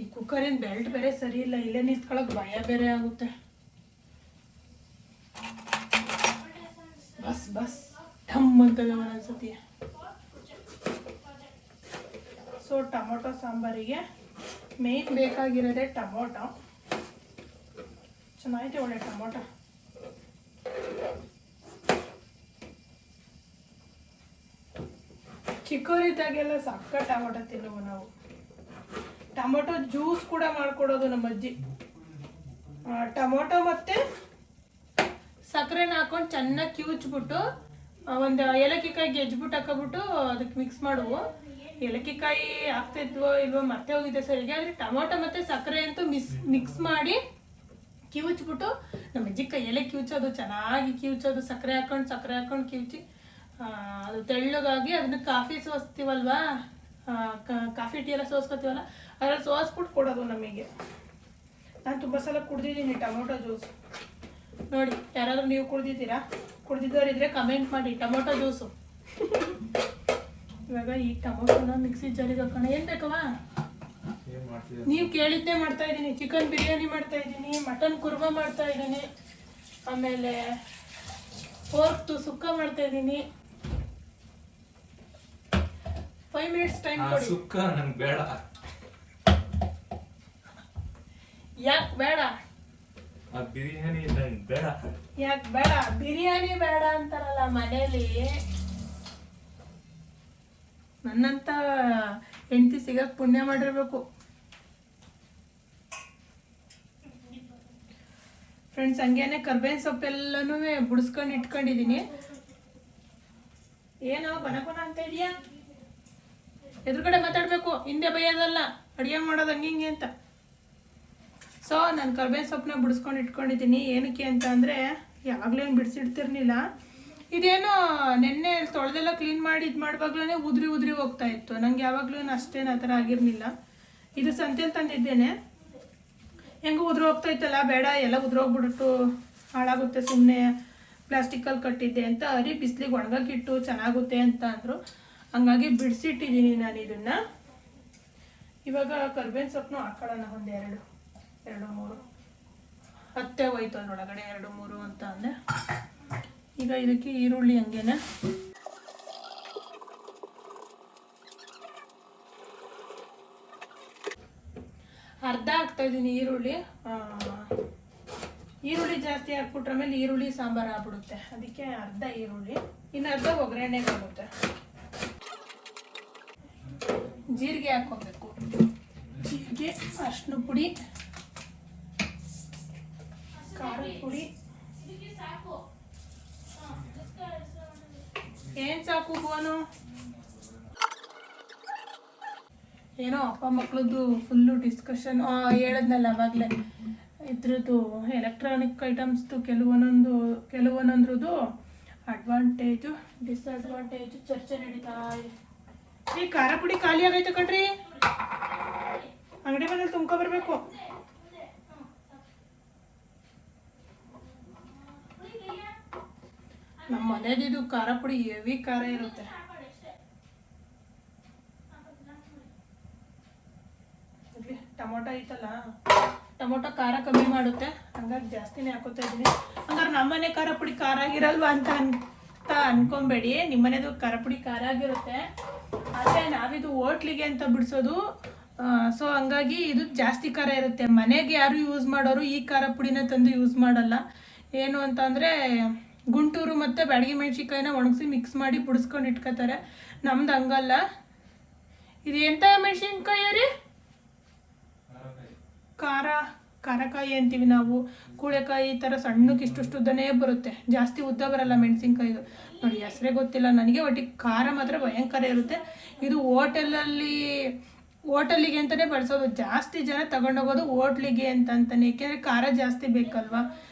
ಈ ಕುಕ್ಕರಿನ ಬೆಲ್ಟ್ ಬೇರೆ ಸರಿ ಇಲ್ಲ, ಇಲ್ಲೇ ನಿಂತ್ಕೊಳ್ಳೋಕೆ ಭಯ ಬೇರೆ ಆಗುತ್ತೆ. ಬಸ್ ಠಮ್ ಅಂತದೆ ಒಂದೊಂದ್ಸತಿ. ಸೊ ಟೊಮೊಟೊ ಸಾಂಬಾರಿಗೆ ಮೇನ್ ಬೇಕಾಗಿರೋದೇ ಟೊಮೊಟೊ. ಚೆನ್ನಾಗಿದೆ ಒಳ್ಳೆ ಟೊಮೊಟೊ. ಚಿಕ್ಕವರಿದ್ದಾಗೆಲ್ಲ ಸಕ್ಕ ಟೊಮೊಟೊ ತಿನ್ನುವು ನಾವು. ಟೊಮೊಟೊ ಜ್ಯೂಸ್ ಕೂಡ ಮಾಡ್ಕೊಡೋದು ನಮ್ಮ ಅಜ್ಜಿ. ಟೊಮೊಟೊ ಮತ್ತು ಸಕ್ಕರೆನ ಹಾಕೊಂಡು ಚೆನ್ನಾಗಿ ಕಿವುಚ್ಬಿಟ್ಟು ಒಂದು ಏಲಕ್ಕಿಕಾಯಿ ಗೆಜ್ಬಿಟ್ಟು ಹಾಕೋಬಿಟ್ಟು ಅದಕ್ಕೆ ಮಿಕ್ಸ್ ಮಾಡುವು. ಏಲಕ್ಕಿಕಾಯಿ ಹಾಕ್ತಿದ್ವೋ ಇಲ್ವೋ ಮತ್ತೆ ಹೋಗಿದೆ ಸರಿಗೆ. ಆದರೆ ಟೊಮೊಟೊ ಮತ್ತು ಸಕ್ಕರೆ ಅಂತೂ ಮಿಕ್ಸ್ ಮಾಡಿ ಕಿವುಚ್ಬಿಟ್ಟು ನಮ್ಮ ಅಜ್ಜಿ ಕೈಯಲ್ಲೇ ಕಿವುಚೋದು, ಚೆನ್ನಾಗಿ ಕಿವುಚೋದು. ಸಕ್ಕರೆ ಹಾಕೊಂಡು ಕಿವುಚಿ ಅದು ತೆಳ್ಳಗಾಗಿ ಅದನ್ನ ಕಾಫಿ ಸೋಸ್ತೀವಲ್ವಾ, ಕಾಫಿ ಟೀ ಎಲ್ಲ ಸೋಸ್ಕೊತೀವಲ್ಲ, ಅದ್ರಲ್ಲಿ ಸೋಸ್ಬಿಟ್ಟು ಕೊಡೋದು ನಮಗೆ. ನಾನು ತುಂಬ ಸಲ ಕುಡ್ದಿದ್ದೀನಿ ಟೊಮೊಟೊ ಜ್ಯೂಸ್. ನೋಡಿ, ಯಾರಾದರೂ ನೀವು ಕುಡ್ದಿದ್ದವರಿದ್ರೆ ಕಮೆಂಟ್ ಮಾಡಿ ಟೊಮೊಟೊ ಜ್ಯೂಸು. ಇವಾಗ ಈ ಟೊಮೊಟೊನ ಮಿಕ್ಸಿ ಜಾರಿಗೆ ಹಾಕೋಣ. ಏನು ಬೇಕವಾ? ನೀವು ಕೇಳಿದ್ದೇ ಮಾಡ್ತಾ ಇದ್ದೀನಿ. ಚಿಕನ್ ಬಿರಿಯಾನಿ ಮಾಡ್ತಾ ಇದ್ದೀನಿ, ಮಟನ್ ಕುರ್ಮಾ ಮಾಡ್ತಾ ಇದ್ದೀನಿ, ಆಮೇಲೆ ಪೋರ್ಕ್ದು ಸುಕ್ಕ ಮಾಡ್ತಾ ಇದ್ದೀನಿ. 5 ಮಿನಿಟ್ಸ್ ಟೈಮ್ ಕೊಡಿ. ಸುಕ್ಕ ನಂಗೆ ಬೇಡ. ಯಾಕೆ ಬೇಡ? ಬಿರಿಯಾನಿ ನಂಗೆ ಬೇಡ. ಯಾಕೆ ಬೇಡ? ಬಿರಿಯಾನಿ ಬೇಡ ಅಂತಾರಲ್ಲ ಮನೇಲಿ. ನನ್ನಂತ ಹೆಂಡತಿ ಸಿಗಕ್ಕೆ ಪುಣ್ಯ ಮಾಡಿರ್ಬೇಕು. ಫ್ರೆಂಡ್ಸ್, ಹಂಗೇನೆ ಕರ್ಬೇವಿನ ಸೊಪ್ಪೆಲ್ಲನೂ ಬುಡಿಸ್ಕೊಂಡು ಇಟ್ಕೊಂಡಿದ್ದೀನಿ. ಏನೋ ಬನ ಅಂತ ಇದೆಯಾ? ಎದುರುಗಡೆ ಮಾತಾಡಬೇಕು, ಹಿಂದೆ ಬೈಯೋದಲ್ಲ. ಅಡುಗೆ ಮಾಡೋದು ಹಂಗೆ ಅಂತ. ಸೊ ನಾನು ಕರ್ಬೇವಿನ ಸೊಪ್ಪನ್ನ ಬಿಡಿಸ್ಕೊಂಡು ಇಟ್ಕೊಂಡಿದ್ದೀನಿ. ಏನಕ್ಕೆ ಅಂತ ಅಂದರೆ ಯಾವಾಗಲೇನು ಬಿಡಿಸಿಡ್ತಿರ್ಲಿಲ್ಲ. ಇದೇನೋ ನೆನ್ನೆ ತೊಳೆದೆಲ್ಲ ಕ್ಲೀನ್ ಮಾಡಿ ಇದು ಮಾಡುವಾಗ್ಲೇ ಉದ್ರಿ ಹೋಗ್ತಾ ಇತ್ತು. ನಂಗೆ ಯಾವಾಗಲೂ ಅಷ್ಟೇನು ಆ ಥರ ಆಗಿರಲಿಲ್ಲ. ಇದು ಸಂತೆಯಲ್ಲಿ ತಂದಿದ್ದೇನೆ. ಹೆಂಗೂ ಉದುರು ಹೋಗ್ತಾ ಇತ್ತಲ್ಲ, ಬೇಡ ಎಲ್ಲ ಉದುರೋಗ್ಬಿಟ್ಟು ಹಾಳಾಗುತ್ತೆ, ಸುಮ್ಮನೆ ಪ್ಲಾಸ್ಟಿಕ್ಕಲ್ಲಿ ಕಟ್ಟಿದ್ದೆ ಅಂತ ಬಿಸಿಲಿಗೆ ಒಣಗಾಕಿಟ್ಟು ಚೆನ್ನಾಗುತ್ತೆ ಅಂತ ಅಂದರು. ಹಂಗಾಗಿ ಬಿಡಿಸಿಟ್ಟಿದ್ದೀನಿ ನಾನು ಇದನ್ನು. ಇವಾಗ ಕರ್ಬೇವಿನ ಸೊಪ್ಪನ್ನು ಹಾಕೊಳ್ಳೋಣ. ಒಂದು 2-3 ಹತ್ತೆ ಹೋಯ್ತು ಅದರೊಳಗಡೆ. 2-3 ಅಂತ ಅಂದೆ. ಈಗ ಇದಕ್ಕೆ ಈರುಳ್ಳಿ ಹಂಗೇನೆ ಅರ್ಧ ಹಾಕ್ತಾ ಇದ್ದೀನಿ ಈರುಳ್ಳಿ. ಈರುಳ್ಳಿ ಜಾಸ್ತಿ ಹಾಕ್ಬಿಟ್ರೆ ಮೇಲೆ ಈರುಳ್ಳಿ ಸಾಂಬಾರು ಆಗ್ಬಿಡುತ್ತೆ. ಅದಕ್ಕೆ ಅರ್ಧ ಈರುಳ್ಳಿ, ಇನ್ನು ಅರ್ಧ ಒಗ್ಗರಣೆಗೆ ಆಗುತ್ತೆ. ಜೀರಿಗೆ ಹಾಕ್ಕೋಬೇಕು. ಜೀರಿಗೆ, ಅರಿಶಿನ ಪುಡಿ, ಪುಡಿ ಏನ್ ಸಾಕು ಬೋನು ಏನೋ ಅಪ್ಪ ಮಕ್ಳದ್ದು ಫುಲ್ಲು ಡಿಸ್ಕಷನ್ ಹೇಳದ್ನಲ್ಲ ಅವಾಗಲೇ ಇದ್ರದ್ದು ಎಲೆಕ್ಟ್ರಾನಿಕ್ ಐಟಮ್ಸ್ದು ಕೆಲವೊಂದೊಂದ್ರದ್ದು ಅಡ್ವಾಂಟೇಜು ಡಿಸ್ಅಡ್ವಾಂಟೇಜು ಚರ್ಚೆ ನಡೀತಾ ಇದೆ. ಈ ಖಾರ ಪುಡಿ ಖಾಲಿ ಆಗೈತೆ ಕಣ್ರಿ, ಅಂಗಡಿ ಮನೇಲಿ ತುಂಬ್ಕೊಬರ್ಬೇಕು. ನಮ್ಮ ಮನೆಯದು ಖಾರ ಪುಡಿ ಹೆವಿ ಖಾರ ಇರುತ್ತೆ. ಟೊಮೊಟೊ ಐತಲ್ಲ, ಟೊಮೊಟೊ ಖಾರ ಕಮ್ಮಿ ಮಾಡುತ್ತೆ, ಹಂಗಾಗಿ ಜಾಸ್ತಿನೇ ಹಾಕೋತಾ ಇದ್ದೀನಿ. ಹಂಗಾರೆ ನಮ್ಮನೆ ಖಾರ ಪುಡಿ ಖಾರ ಆಗಿರಲ್ವಾ ಅಂತ ಅನ್ಕೊಂಬೇಡಿ. ನಿಮ್ಮನೆದು ಖಾರ ಪುಡಿ ಖಾರ ಆಗಿರುತ್ತೆ, ಆದರೆ ನಾವಿದು ಹೋಟ್ಲಿಗೆ ಅಂತ ಬಿಡಿಸೋದು. ಸೊ ಹಂಗಾಗಿ ಇದು ಜಾಸ್ತಿ ಖಾರ ಇರುತ್ತೆ. ಮನೆಗೆ ಯಾರು ಯೂಸ್ ಮಾಡೋರು ಈ ಖಾರ ಪುಡಿನ ತಂದು ಯೂಸ್ ಮಾಡಲ್ಲ. ಏನು ಅಂತಂದರೆ ಗುಂಟೂರು ಮತ್ತು ಬ್ಯಾಡಗಿ ಮೆಣಸಿನ್ಕಾಯಿನ ಒಣಗಿಸಿ ಮಿಕ್ಸ್ ಮಾಡಿ ಪುಡಿಸ್ಕೊಂಡು ಇಟ್ಕೋತಾರೆ. ನಮ್ದು ಹಂಗಲ್ಲ. ಇದು ಎಂಥ ಮೆಣಸಿನ್ಕಾಯಿ ರೀ? ಖಾರಕಾಯಿ ಅಂತೀವಿ ನಾವು. ಕೂಳೆಕಾಯಿ ಈ ಥರ ಸಣ್ಣಕ್ಕೆ ಇಷ್ಟು ಉದ್ದನೇ ಬರುತ್ತೆ, ಜಾಸ್ತಿ ಉದ್ದ ಬರಲ್ಲ ಮೆಣಸಿನ್ಕಾಯಿದು. ನೋಡಿ ಹೆಸರೇ ಗೊತ್ತಿಲ್ಲ ನನಗೆ, ಒಟ್ಟಿಗೆ ಖಾರ ಮಾತ್ರ ಭಯಂಕರ ಇರುತ್ತೆ. ಇದು ಹೋಟೆಲಿಗೆ ಅಂತಲೇ ಬಳಸೋದು. ಜಾಸ್ತಿ ಜನ ತಗೊಂಡೋಗೋದು ಹೋಟ್ಲಿಗೆ ಅಂತಾನೆ, ಏಕೆಂದರೆ ಖಾರ ಜಾಸ್ತಿ ಬೇಕಲ್ವಾ,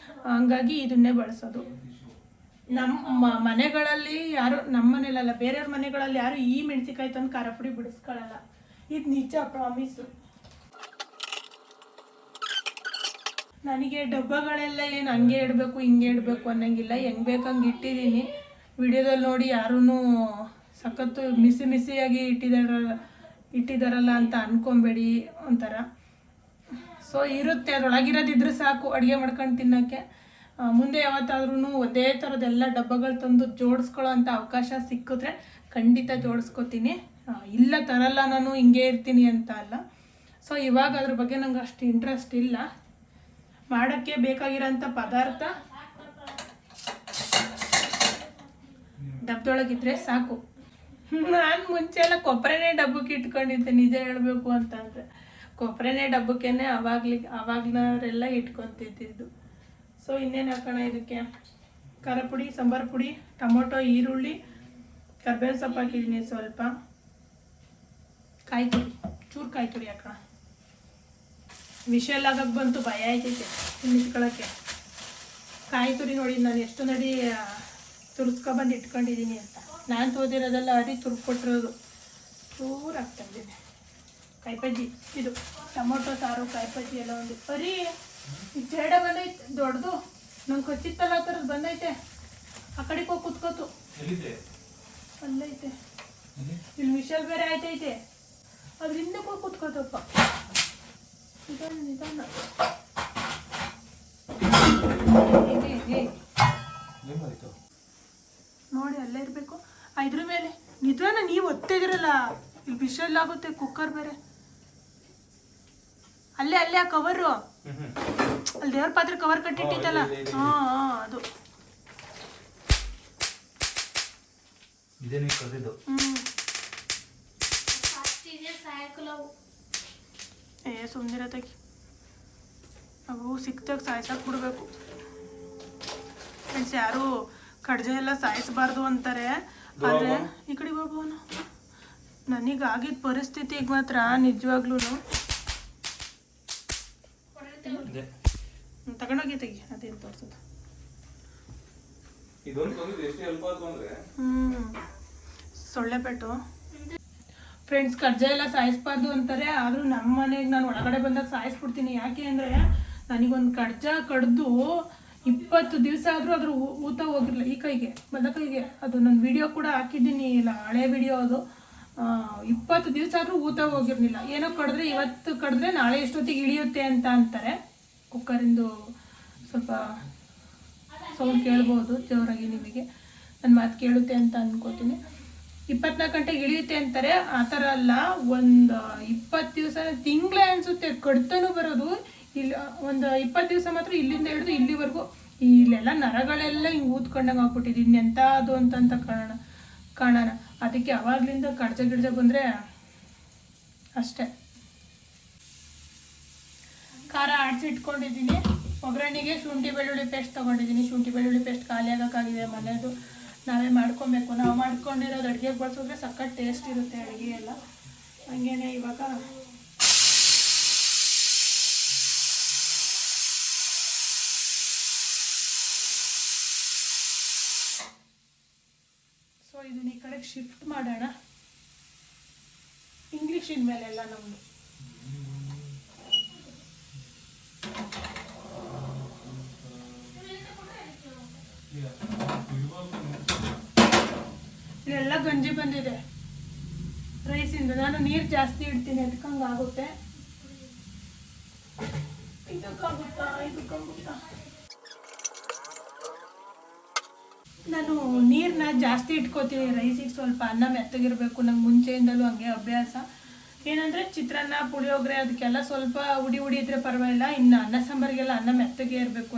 ಹಂಗಾಗಿ ಇದನ್ನೇ ಬಳಸೋದು. ನಮ್ಮ ಮನೆಗಳಲ್ಲಿ ಯಾರು, ನಮ್ಮ ಮನೇಲಲ್ಲ ಬೇರೆಯವ್ರ ಮನೆಗಳಲ್ಲಿ ಯಾರು ಈ ಮೆಣಸಿನ್ಕಾಯಿ ತಂದು ಖಾರ ಪುಡಿ ಬಿಡಿಸ್ಕೊಳ್ಳಲ್ಲ. ಇದು ನಿಜ, ಪ್ರಾಮಿಸು. ನನಗೆ ಡಬ್ಬಗಳೆಲ್ಲ ಏನು ಹಂಗೆ ಇಡಬೇಕು ಹಿಂಗೆ ಇಡಬೇಕು ಅನ್ನೋಂಗಿಲ್ಲ, ಹೆಂಗೆ ಬೇಕಂಗೆ ಇಟ್ಟಿದ್ದೀನಿ. ವಿಡಿಯೋದಲ್ಲಿ ನೋಡಿ ಯಾರೂ ಸಖತ್ತು ಮಿಸಿಯಾಗಿ ಇಟ್ಟಿದ್ದಾರಲ್ಲ ಅಂತ ಅನ್ಕೊಬೇಡಿ ಒಂಥರ. ಸೊ ಇರುತ್ತೆ, ಅದರೊಳಗಿರೋದಿದ್ರೆ ಸಾಕು ಅಡುಗೆ ಮಾಡ್ಕೊಂಡು ತಿನ್ನೋಕ್ಕೆ. ಮುಂದೆ ಯಾವತ್ತಾದ್ರೂ ಒಂದೇ ಥರದ್ದೆಲ್ಲ ಡಬ್ಬಗಳು ತಂದು ಜೋಡಿಸ್ಕೊಳ್ಳೋ ಅಂಥ ಅವಕಾಶ ಸಿಕ್ಕಿದ್ರೆ ಖಂಡಿತ ಜೋಡಿಸ್ಕೊತೀನಿ. ಇಲ್ಲ ತರಲ್ಲ, ನಾನು ಹಿಂಗೆ ಇರ್ತೀನಿ ಅಂತ ಅಲ್ಲ. ಸೊ ಇವಾಗ ಅದ್ರ ಬಗ್ಗೆ ನಂಗೆ ಅಷ್ಟು ಇಂಟ್ರೆಸ್ಟ್ ಇಲ್ಲ. ಮಾಡೋಕ್ಕೆ ಬೇಕಾಗಿರೋಂಥ ಪದಾರ್ಥ ಡಬ್ಬದೊಳಗಿದ್ರೆ ಸಾಕು. ನಾನು ಮುಂಚೆ ಎಲ್ಲ ಕೊಬ್ಬರಿನೇ ಡಬ್ಬಕ್ಕೆ ಇಟ್ಕೊಂಡಿದ್ದೆ, ನಿಜ ಹೇಳಬೇಕು ಅಂತಂದರೆ. ಕೊಬ್ಬರಿನೇ ಡಬ್ಬಕ್ಕೇನೆ ಅವಾಗ್ಲವರೆಲ್ಲ ಇಟ್ಕೊತಿದ್ದು. ಸೊ ಇನ್ನೇನು ಹಾಕೋಣ ಇದಕ್ಕೆ? ಖಾರ ಪುಡಿ, ಸಾಂಬಾರು ಪುಡಿ, ಟೊಮೊಟೊ, ಈರುಳ್ಳಿ, ಕರ್ಬೇವಿನ ಸೊಪ್ಪು ಹಾಕಿದ್ದೀನಿ ಸ್ವಲ್ಪ, ಕಾಯಿ ತುರಿ, ಚೂರು ಕಾಯಿ ತುರಿ ಹಾಕೋಣ. ವಿಷಲ್ ಆಗಕ್ಕೆ ಬಂತು, ಭಯ ಆಯ್ತೈತೆ ನಿಂತ್ಕೊಳ್ಳೋಕ್ಕೆ. ಕಾಯಿ ತುರಿ ನೋಡಿ ನಾನು ಎಷ್ಟು ನಡಿ ತುರ್ಸ್ಕೊಬಂದು ಇಟ್ಕೊಂಡಿದ್ದೀನಿ ಅಂತ. ನಾನು ತೋದಿರೋದೆಲ್ಲ ಅರಿ ತುರ್ಕೊಟ್ಟಿರೋದು. ಚೂರು ಹಾಕ್ತಾಯಿದ್ದೀನಿ. ಕಾಯಿ ಬಜ್ಜಿ ಇದು ಟೊಮೊಟೊ ಸಾರು, ಕಾಯಿ ಬಜ್ಜಿ ಎಲ್ಲ ಒಂದು ಬರೀ ಇದು ಜೇಡ ಬಂದೈತೆ ದೊಡ್ಡದು. ನಂಗೆ ಕೊಚ್ಚಿತ್ತಲ್ಲ ಆ ಥರದ್ದು ಬಂದೈತೆ. ಆ ಕಡೆಗೆ ಹೋಗಿ ಕುತ್ಕೋತು, ಅಲ್ಲೈತೆ. ಇಲ್ಲಿ ವಿಷಲ್ ಬೇರೆ ಆಯ್ತೈತೆ, ಅದರಿಂದ ಹೋಗಿ ಕುತ್ಕೋತಪ್ಪ. ನಿಧಾನ ನೋಡಿ, ಅಲ್ಲೇ ಇರಬೇಕು. ಇದ್ರ ಮೇಲೆ ನಿಧಾನ, ನೀವು ಒತ್ತಿದಿರಲ್ಲ, ಇಲ್ಲಿ ವಿಷಲ್ ಆಗುತ್ತೆ. ಕುಕ್ಕರ್ ಬೇರೆ ಅಲ್ಲೇ ಆ ಕವರು, ಅಲ್ಲಿ ದೇವ್ರ ಪಾತ್ರೆ ಕವರ್ ಕಟ್ಟಿಟ್ಟಿತ್ತಲ್ಲ, ಅದು. ಸುಮ್ಮನಿರ ತೆಗಿ, ಅವು ಸಿಕ್ತಾಗ ಸಾಯ್ಸಕ್ಕೆ ಬಿಡ್ಬೇಕು ಫ್ರೆಂಡ್ಸ್. ಯಾರು ಕಡ್ಜ ಎಲ್ಲ ಸಾಯಿಸಬಾರ್ದು ಅಂತಾರೆ, ಆದರೆ ಈ ಕಡೆ ಬಾಬುವನು ನನಗಾಗಿದ್ದ ಪರಿಸ್ಥಿತಿಗೆ ಮಾತ್ರ ನಿಜವಾಗ್ಲೂ ತಗೊಂಡೋಗಿ ತೆಗಿ. ಅದೇನು ತೋರಿಸೋದು? ಸೊಳ್ಳೆಪೆಟ್ಟು ಫ್ರೆಂಡ್ಸ್. ಕಡ್ಜ ಎಲ್ಲ ಸಾಯಿಸ್ಬಾರ್ದು ಅಂತಾರೆ, ಆದರೂ ನಮ್ಮ ಮನೆಗೆ ನಾನು ಒಳಗಡೆ ಬಂದಾಗ ಸಾಯಿಸ್ಬಿಡ್ತೀನಿ. ಯಾಕೆ ಅಂದರೆ ನನಗೊಂದು ಕಡ್ಜ ಕಡ್ದು 20 ದಿವಸ ಆದರೂ ಅದ್ರ ಊತ ಹೋಗಿರಲಿಲ್ಲ. ಈ ಕೈಗೆ ಬದ ಕೈಗೆ, ಅದು ನಾನು ವಿಡಿಯೋ ಕೂಡ ಹಾಕಿದ್ದೀನಿ, ಇಲ್ಲ ಹಳೆ ವಿಡಿಯೋ ಅದು. 20 ದಿವಸ ಆದರೂ ಊತ ಹೋಗಿರಲಿಲ್ಲ. ಏನೋ ಕಡಿದ್ರೆ ಇವತ್ತು ಕಡಿದ್ರೆ ನಾಳೆ ಎಷ್ಟೊತ್ತಿಗೆ ಇಳಿಯುತ್ತೆ ಅಂತ ಅಂತಾರೆ. ಕುಕ್ಕರಿಂದು ಸ್ವಲ್ಪ ಸೌಂಡ್ ಕೇಳ್ಬೋದು ಜೋರಾಗಿ, ನಿಮಗೆ ನನ್ನ ಮಾತು ಕೇಳುತ್ತೆ ಅಂತ ಅಂದ್ಕೋತೀನಿ. 24 ಗಂಟೆಗೆ ಇಳಿಯುತ್ತೆ ಅಂತಾರೆ, ಆ ಥರ ಅಲ್ಲ. ಒಂದು 20 ದಿವಸ, ತಿಂಗಳೇ ಅನಿಸುತ್ತೆ ಕಡ್ತಾನೂ ಬರೋದು. ಇಲ್ಲಿ ಒಂದು 20 ದಿವಸ ಮಾತ್ರ ಇಲ್ಲಿಂದ ಹಿಡಿದು ಇಲ್ಲಿವರೆಗೂ ಇಲ್ಲೆಲ್ಲ ನರಗಳೆಲ್ಲ ಹಿಂಗೆ ಊದ್ಕೊಂಡಂಗೆ ಆಗ್ಬಿಟ್ಟಿದ್ದೀನಿ. ಎಂಥ ಅದು ಅಂತಂತ ಕಾಣೋಣ. ಅದಕ್ಕೆ ಅವಾಗಲಿಂದ ಕಡ್ಜ ಬಂದರೆ ಅಷ್ಟೇ. ಖಾರ ಆಡಿಸಿ ಇಟ್ಕೊಂಡಿದ್ದೀನಿ. ಒಗ್ಗರಣೆಗೆ ಶುಂಠಿ ಬೆಳ್ಳುಳ್ಳಿ ಪೇಸ್ಟ್ ತೊಗೊಂಡಿದ್ದೀನಿ. ಶುಂಠಿ ಬೆಳ್ಳುಳ್ಳಿ ಪೇಸ್ಟ್ ಖಾಲಿ ಆಗೋಕ್ಕಾಗಿದೆ. ಮನೆಯದು ನಾವೇ ಮಾಡ್ಕೊಬೇಕು. ನಾವು ಮಾಡ್ಕೊಂಡಿರೋದು ಅಡುಗೆಗೆ ಬಳಸಿದ್ರೆ ಸಖತ್ ಟೇಸ್ಟ್ ಇರುತ್ತೆ ಅಡುಗೆ ಎಲ್ಲ. ಹಂಗೇನೆ ಇವಾಗ ಸೊ ಇದನ್ನ ಈ ಕಡೆಗೆ ಶಿಫ್ಟ್ ಮಾಡೋಣ. ಇಂಗ್ಲೀಷಿನ ಮೇಲೆಲ್ಲ ನಮ್ಮದು. ಇಲ್ಲೆಲ್ಲ ಗಂಜಿ ಬಂದಿದೆ ರೈಸಿಂದ. ನಾನು ನೀರು ಜಾಸ್ತಿ ಇಡ್ತೀನಿ, ಅದಕ್ಕಂಗಾಗುತ್ತೆ. ಇದಕ್ಕಾಗುತ್ತಾ? ನಾನು ನೀರನ್ನ ಜಾಸ್ತಿ ಇಟ್ಕೋತೀನಿ ರೈಸಿಗೆ. ಸ್ವಲ್ಪ ಅನ್ನ ಮೆತ್ತಗಿರಬೇಕು. ನಂಗೆ ಮುಂಚೆಯಿಂದಲೂ ಹಂಗೆ ಅಭ್ಯಾಸ. ಏನಂದರೆ ಚಿತ್ರಾನ್ನ, ಪುಳಿಯೋಗರೆ ಅದಕ್ಕೆಲ್ಲ ಸ್ವಲ್ಪ ಉಡಿ ಇದ್ರೆ ಪರವಾಗಿಲ್ಲ. ಇನ್ನು ಅನ್ನ ಸಾಂಬಾರಿಗೆಲ್ಲ ಅನ್ನ ಮೆತ್ತಗೆ ಇರಬೇಕು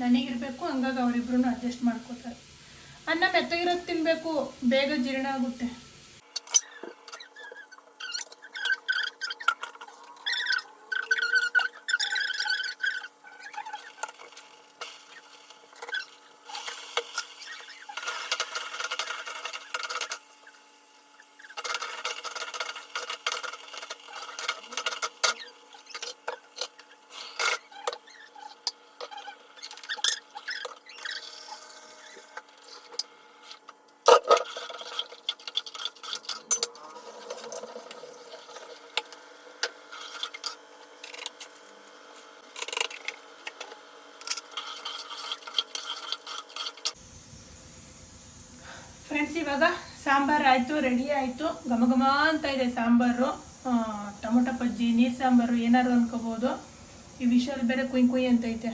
ನನಗಿರಬೇಕು. ಹಂಗಾಗಿ ಅವರಿಬ್ರು ಅಡ್ಜಸ್ಟ್ ಮಾಡ್ಕೋತಾರೆ. ಅನ್ನ ಮೆತ್ತಗಿರೋದು ತಿನ್ನಬೇಕು, ಬೇಗ ಜೀರ್ಣ ಆಗುತ್ತೆ. ಫ್ರೆಂಡ್ಸ್, ಇವಾಗ ಸಾಂಬಾರು ಆಯಿತು, ರೆಡಿ ಆಯಿತು. ಘಮ ಘಮ ಅಂತ ಇದೆ ಸಾಂಬಾರು. ಟೊಮೊಟೊ ಬಜ್ಜಿ, ನೀರು ಸಾಂಬಾರು ಏನಾದ್ರು ಅನ್ಕೋಬೋದು. ಈ ವಿಷಲ್ ಬೇರೆ ಕುಯ್ ಅಂತೈತೆ.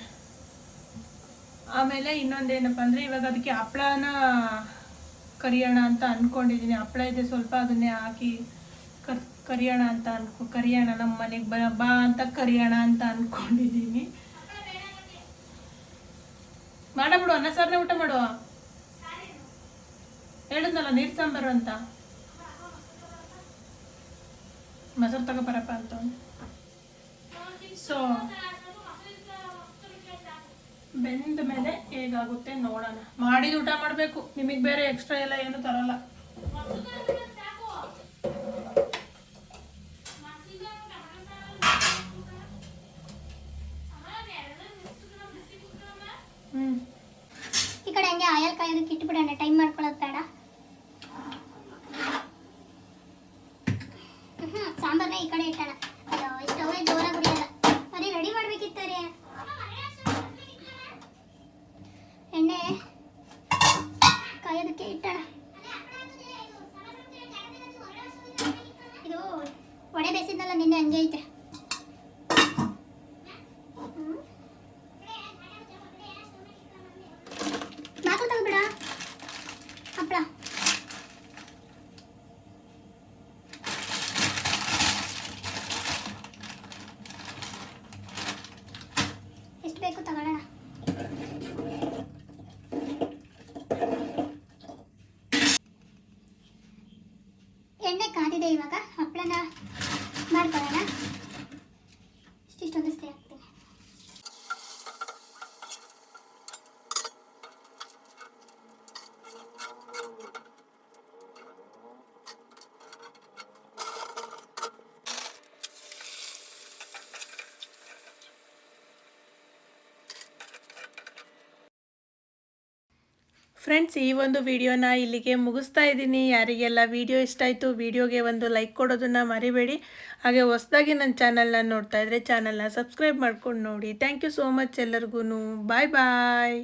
ಆಮೇಲೆ ಇನ್ನೊಂದೇನಪ್ಪ ಅಂದರೆ ಇವಾಗ ಅದಕ್ಕೆ ಹಪ್ಳನ ಕರಿಯೋಣ ಅಂತ ಅಂದ್ಕೊಂಡಿದ್ದೀನಿ. ಹಪ್ಳ ಇದೆ ಸ್ವಲ್ಪ, ಅದನ್ನೇ ಹಾಕಿ ಕರಿಯೋಣ ಅಂತ ಕರಿಯೋಣ, ನಮ್ಮ ಮನೆಗೆ ಬಾ ಅಂತ ಕರಿಯೋಣ ಅಂತ ಅಂದ್ಕೊಂಡಿದ್ದೀನಿ. ಮಾಡಬಿಡು, ಅನ್ನ ಸಾರನೇ ಊಟ ಮಾಡುವ. ಹೇಳಿದ್ನಲ್ಲ ನೀರು ಸಾಂಬಾರು ಅಂತ. ಮೊಸರು ತಗೋಬರಪ್ಪ ಅಂತ. ಸೊ ಬೆಂದ ಮೇಲೆ ಹೇಗಾಗುತ್ತೆ ನೋಡೋಣ. ಮಾಡಿದ ಊಟ ಮಾಡಬೇಕು. ನಿಮಗೆ ಬೇರೆ ಎಕ್ಸ್ಟ್ರಾ ಎಲ್ಲ ಏನು ತರಲ್ಲ. ಈ ಕಡೆ ಹಂಗೆ ಆಯಲ್ ಕಾಯೋದಕ್ಕೆ ಇಟ್ಬಿಡೋಣ. ಟೈಮ್ ಮಾಡ್ಕೊಳ್ಳೋದು ಬೇಡ. ಸಾಂಬಾರನ್ನ ಈ ಕಡೆ ಇಟ್ಟಣ. ಸ್ಟವ್ ಜೋರಾಗಿ ಬಿಡಲ್ಲ. ಅದೇ ರೆಡಿ ಮಾಡ್ಬೇಕಿತ್ತಾರೆ. ಎಣ್ಣೆ ಕಾಯೋದಕ್ಕೆ ಇಟ್ಟಣ. ಇದು ವಡೆ ಬೇಸಿದ್ನಲ್ಲ ನಿನ್ನೆ, ಹಂಗೆ ಐತೆ. ನಾಲ್ಕು ತಗೋಬೇಡ ಹಪ್ಪಳ. ಎಷ್ಟು ಬೇಕು ತಗೊಳ್ಳೋಣ. ಎಣ್ಣೆ ಕಾದಿದೆ. ಇವಾಗ ಹಪ್ಪಳನ ಮಾಡ್ಕೊಳ್ಳೋಣ. ಇಷ್ಟೊಂದು ಸ್ಟೇ ಹಾಕ್ತೀನಿ. ಫ್ರೆಂಡ್ಸ್, ಈ ಒಂದು ವಿಡಿಯೋನ ಇಲ್ಲಿಗೆ ಮುಗಿಸ್ತಾ ಇದ್ದೀನಿ. ಯಾರಿಗೆಲ್ಲ ವಿಡಿಯೋ ಇಷ್ಟ ಆಯಿತು, ವಿಡಿಯೋಗೆ ಒಂದು ಲೈಕ್ ಕೊಡೋದನ್ನು ಮರಿಬೇಡಿ. ಹಾಗೆ ಹೊಸದಾಗಿ ನನ್ನ ಚಾನಲ್ನ ನೋಡ್ತಾ ಇದ್ದರೆ ಚಾನಲ್ನ ಸಬ್ಸ್ಕ್ರೈಬ್ ಮಾಡ್ಕೊಂಡು ನೋಡಿ. ಥ್ಯಾಂಕ್ ಯು ಸೋ ಮಚ್ ಎಲ್ಲರಿಗೂ. ಬಾಯ್ ಬಾಯ್.